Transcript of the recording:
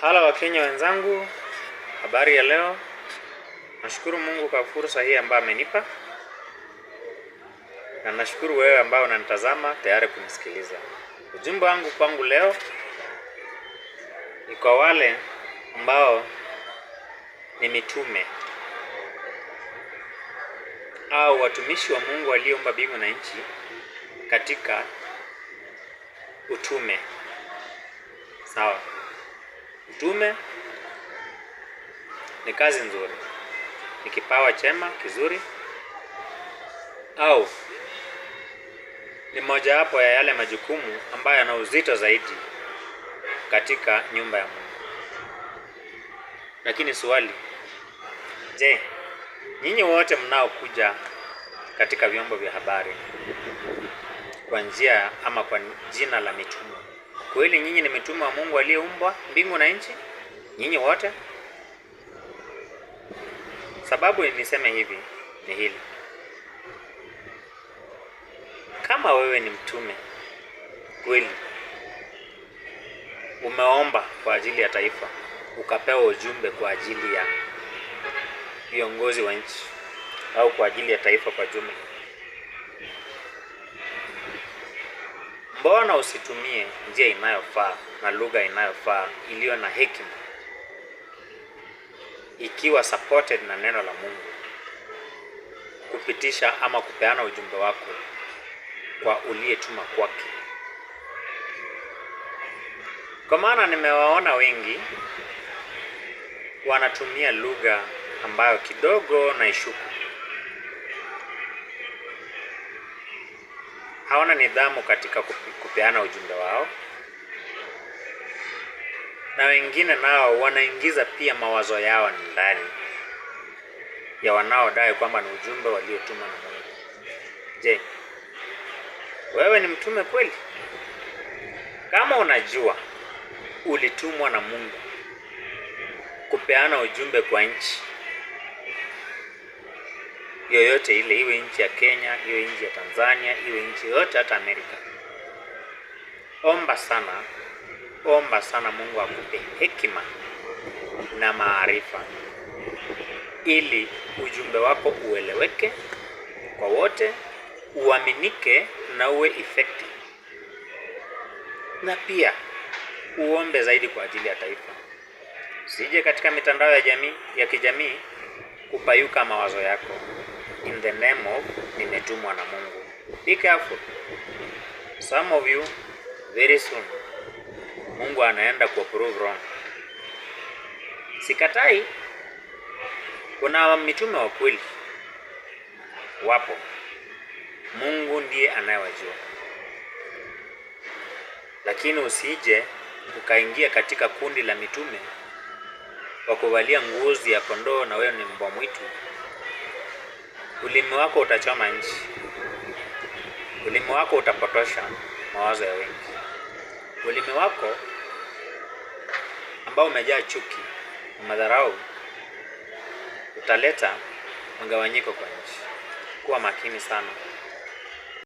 Hala Wakenya wenzangu, habari ya leo. Nashukuru Mungu kwa fursa hii ambayo amenipa. Na nashukuru wewe ambao unanitazama tayari kunisikiliza. Ujumbe wangu kwangu leo ni kwa wale ambao ni mitume au watumishi wa Mungu walioumba mbingu na nchi katika utume. Sawa. Utume ni kazi nzuri. Ni kipawa chema, kizuri, au ni moja wapo ya yale majukumu ambayo yana uzito zaidi katika nyumba ya Mungu. Lakini swali, je, nyinyi wote mnaokuja katika vyombo vya habari kwa njia ama kwa jina la mitume, kweli nyinyi ni mitume wa Mungu aliyeumba mbingu na nchi? Nyinyi wote? Sababu niseme hivi ni hili. Kama wewe ni mtume kweli, umeomba kwa ajili ya taifa, ukapewa ujumbe kwa ajili ya viongozi wa nchi au kwa ajili ya taifa kwa jumla, mbona usitumie njia inayofaa na lugha inayofaa iliyo na hekima, ikiwa supported na neno la Mungu, kupitisha ama kupeana ujumbe wako kwa uliyetuma kwake? Kwa maana nimewaona wengi wanatumia lugha ambayo kidogo na ishuku. Hawana nidhamu katika kupeana ujumbe wao, na wengine nao wanaingiza pia mawazo yao ndani ya wanaodai kwamba ni ujumbe waliotumwa na Mungu. Je, wewe ni mtume kweli? Kama unajua ulitumwa na Mungu kupeana ujumbe kwa nchi yoyote ile, iwe nchi ya Kenya, iwe nchi ya Tanzania, iwe nchi yote, hata Amerika, omba sana Mungu akupe hekima na maarifa ili ujumbe wako ueleweke kwa wote, uaminike na uwe effective. Na pia uombe zaidi kwa ajili ya taifa. Sije katika mitandao ya kijamii kupayuka mawazo yako in the name of nimetumwa na Mungu. Be careful. Some of you very soon Mungu anaenda kuapprove wrong. Sikatai, kuna mitume wa kweli wapo. Mungu ndiye anayewajua. Lakini usije ukaingia katika kundi la mitume wa kuvalia ngozi ya kondoo na wewe ni mbwa mwitu. Ulimi wako utachoma nchi. Ulimi wako utapotosha mawazo ya wengi. Ulimi wako ambao umejaa chuki na madharau utaleta mgawanyiko kwa nchi. Kuwa makini sana.